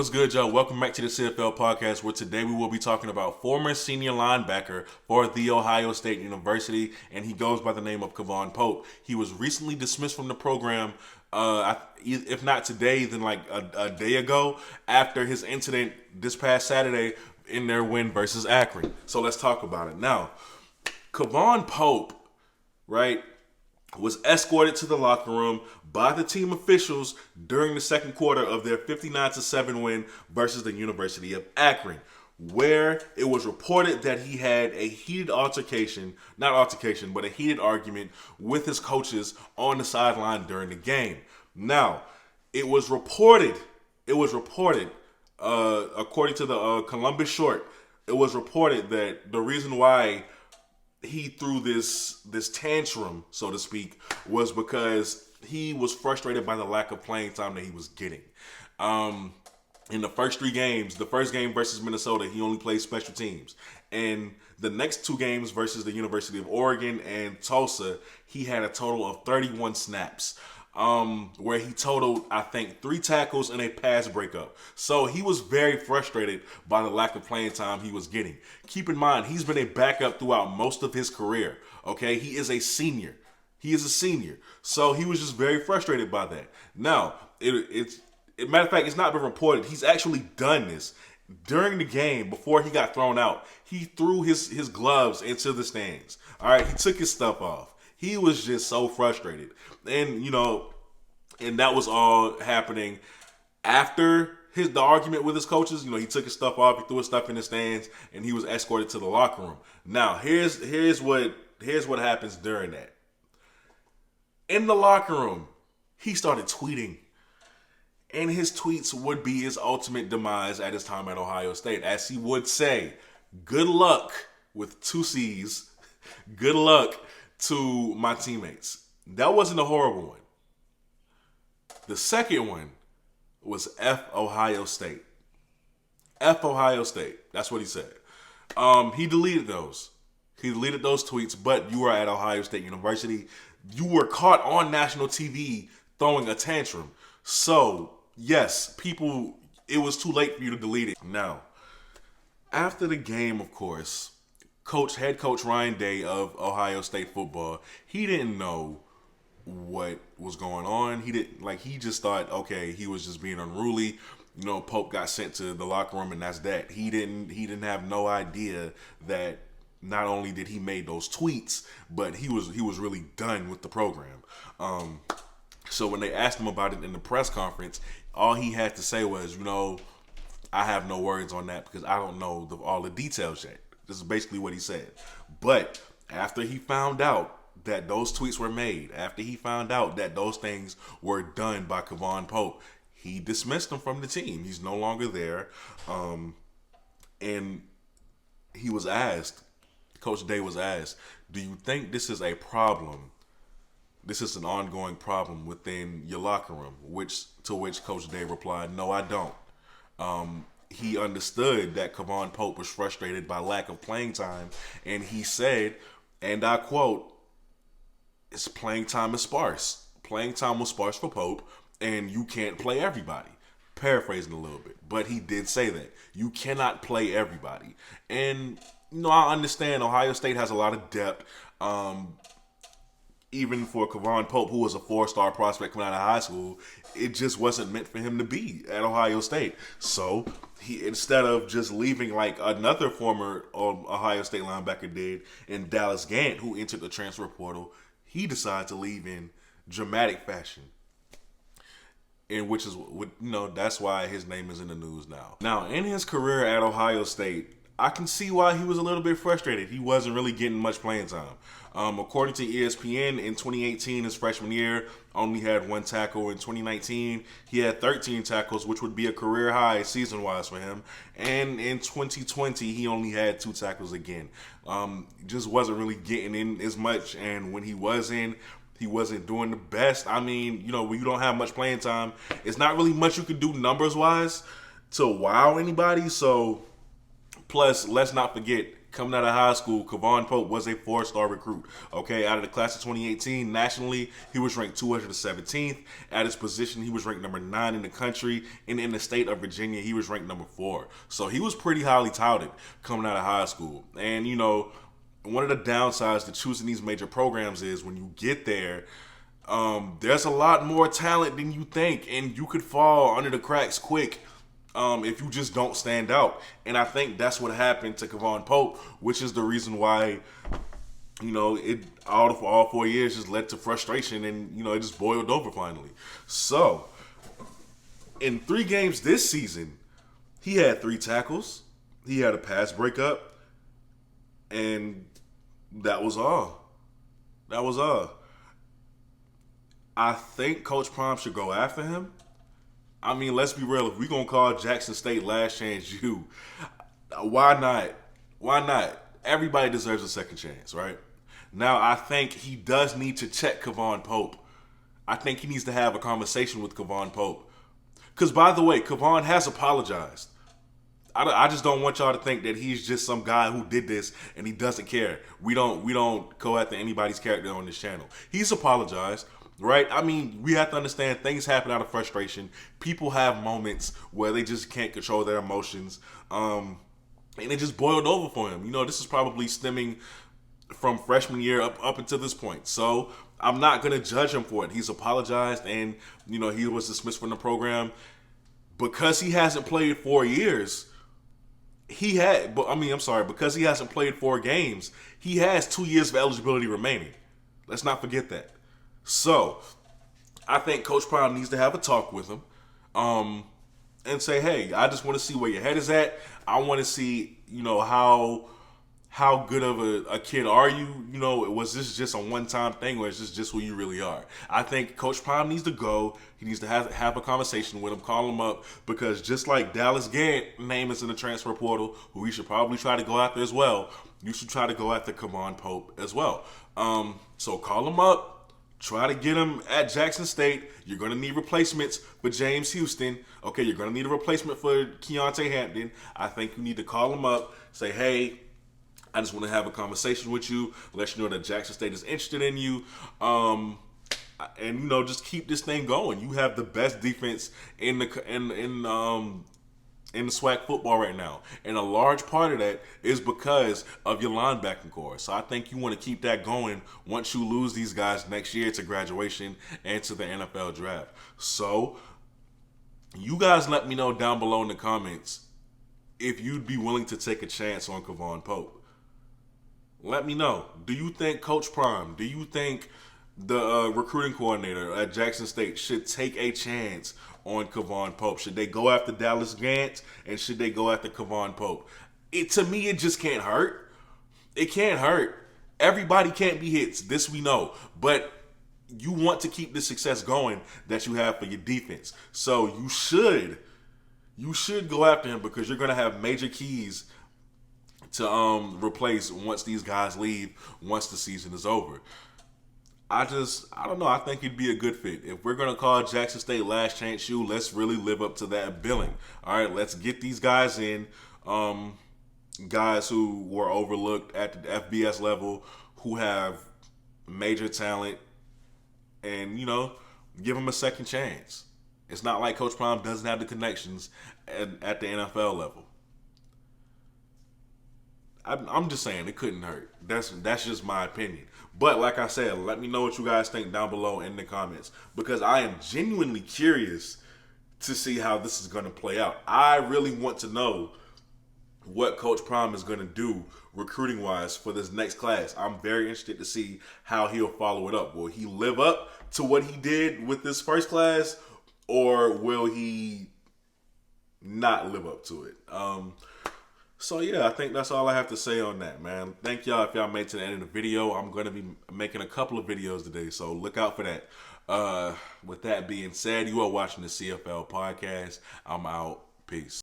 What's good, y'all? Welcome back to the CFL podcast, where today we will be talking about former senior linebacker for The Ohio State University, and he goes by the name of Kavon Pope. He was recently dismissed from the program, if not today, then like a day ago, after his incident this past Saturday in their win versus Akron. So let's talk about it. Now, Kavon Pope, right, was escorted to the locker room by the team officials during the second quarter of their 59-7 win versus the University of Akron, where it was reported that he had a heated but a heated argument with his coaches on the sideline during the game. Now, it was reported, according to the Columbus Short, it was reported that the reason why he threw this tantrum, so to speak, was because he was frustrated by the lack of playing time that he was getting. In the first three games, the first game versus Minnesota, he only played special teams. And the next two games versus the University of Oregon and Tulsa, he had a total of 31 snaps. Where he totaled, I think, 3 tackles and a pass breakup. So he was very frustrated by the lack of playing time he was getting. Keep in mind, he's been a backup throughout most of his career. Okay, he is a senior. So he was just very frustrated by that. Now, matter of fact, it's not been reported. He's actually done this. During the game, before he got thrown out, he threw his gloves into the stands. All right, he took his stuff off. He was just so frustrated. And, and that was all happening after the argument with his coaches. He took his stuff off, he threw his stuff in the stands, and he was escorted to the locker room. Now, here's what happens during that. In the locker room, he started tweeting. And his tweets would be his ultimate demise at his time at Ohio State. As he would say, good luck with 2 C's. Good luck to my teammates. That wasn't a horrible one. The second one was F Ohio State. F Ohio State. That's what he said. He deleted those. He deleted those tweets, but you were at Ohio State University. You were caught on national TV throwing a tantrum. So, yes, it was too late for you to delete it. Now, after the game, of course, head coach Ryan Day of Ohio State football, he didn't know what was going on. He just thought, okay, he was just being unruly. Pope got sent to the locker room and that's that. He didn't have no idea that not only did he make those tweets, but he was really done with the program. So when they asked him about it in the press conference, all he had to say was, I have no words on that because I don't know all the details yet. This is basically what he said. But after he found out that those tweets were made, after he found out that those things were done by Kavon Pope, he dismissed him from the team. He's no longer there. And he was asked, Coach Day was asked, do you think this is a problem? This is an ongoing problem within your locker room, to which Coach Day replied, no, I don't. He understood that Kavon Pope was frustrated by lack of playing time, and he said, and I quote, "His playing time is sparse. Playing time was sparse for Pope, and you can't play everybody." Paraphrasing a little bit, but he did say that. You cannot play everybody. And, I understand Ohio State has a lot of depth. Even for Kavon Pope, who was a 4-star prospect coming out of high school, it just wasn't meant for him to be at Ohio State. So he, instead of just leaving like another former Ohio State linebacker did in Dallas Gant, who entered the transfer portal, he decided to leave in dramatic fashion. And which is, that's why his name is in the news now. Now, in his career at Ohio State, I can see why he was a little bit frustrated. He wasn't really getting much playing time. According to ESPN, in 2018, his freshman year, only had 1 tackle. In 2019, he had 13 tackles, which would be a career high season-wise for him. And in 2020, he only had 2 tackles again. Just wasn't really getting in as much. And when he was in, he wasn't doing the best. I mean, when you don't have much playing time, it's not really much you can do numbers-wise to wow anybody. So, plus, let's not forget, coming out of high school, Kevon Pope was a 4-star recruit. Okay, out of the class of 2018, nationally, he was ranked 217th. At his position, he was ranked number 9 in the country. And in the state of Virginia, he was ranked number 4. So he was pretty highly touted coming out of high school. And, one of the downsides to choosing these major programs is when you get there, there's a lot more talent than you think, and you could fall under the cracks quick if you just don't stand out. And I think that's what happened to Kevon Pope, which is the reason why, it all 4 years just led to frustration, and it just boiled over finally. So, in 3 games this season, he had 3 tackles, he had a pass breakup, and that was all. That was all. I think Coach Prime should go after him. I mean, let's be real. If we're going to call Jackson State last chance you, why not? Why not? Everybody deserves a second chance, right? Now, I think he does need to check Kevon Pope. I think he needs to have a conversation with Kevon Pope. Because, by the way, Kevon has apologized. I just don't want y'all to think that he's just some guy who did this and he doesn't care. We don't go after anybody's character on this channel. He's apologized, right? I mean, we have to understand things happen out of frustration. People have moments where they just can't control their emotions. And it just boiled over for him. This is probably stemming from freshman year up until this point. So I'm not going to judge him for it. He's apologized, and, he was dismissed from the program. Because he hasn't played 4 years, because he hasn't played 4 games, he has 2 years of eligibility remaining. Let's not forget that. So, I think Coach Prime needs to have a talk with him and say, hey, I just want to see where your head is at. I want to see, how good of a kid are you? Was this just a one-time thing, or is this just who you really are? I think Coach Prime needs to go. He needs to have a conversation with him, call him up, because just like Dallas Gant name is in the transfer portal, who we should probably try to go after as well, you should try to go after Kevon Pope as well. So call him up, try to get him at Jackson State. You're going to need replacements for James Houston. Okay, you're going to need a replacement for Keontae Hampton. I think you need to call him up, say, hey, I just want to have a conversation with you, let you know that Jackson State is interested in you, and just keep this thing going. You have the best defense in the SWAC football right now, and a large part of that is because of your linebacking core. So I think you want to keep that going once you lose these guys next year to graduation and to the NFL draft. So you guys let me know down below in the comments if you'd be willing to take a chance on Kevon Pope. Let me know. Do you think Coach Prime, do you think the recruiting coordinator at Jackson State should take a chance on Kevon Pope? Should they go after Dallas Gant, and should they go after Kevon Pope? To me, it just can't hurt. It can't hurt. Everybody can't be hits. This we know. But you want to keep the success going that you have for your defense. So you should go after him, because you're going to have major keys to replace once these guys leave, once the season is over. I don't know. I think he'd be a good fit. If we're going to call Jackson State last chance you, let's really live up to that billing. All right, let's get these guys in, guys who were overlooked at the FBS level, who have major talent, and, give them a second chance. It's not like Coach Prime doesn't have the connections at the NFL level. I'm just saying it couldn't hurt. That's just my opinion. But like I said, let me know what you guys think down below in the comments, because I am genuinely curious to see how this is going to play out. I really want to know what Coach Prime is going to do recruiting wise for this next class. I'm very interested to see how he'll follow it up. Will he live up to what he did with this first class, or will he not live up to it? So yeah, I think that's all I have to say on that, man. Thank y'all if y'all made it to the end of the video. I'm going to be making a couple of videos today, so look out for that. With that being said, you are watching the CFL podcast. I'm out. Peace.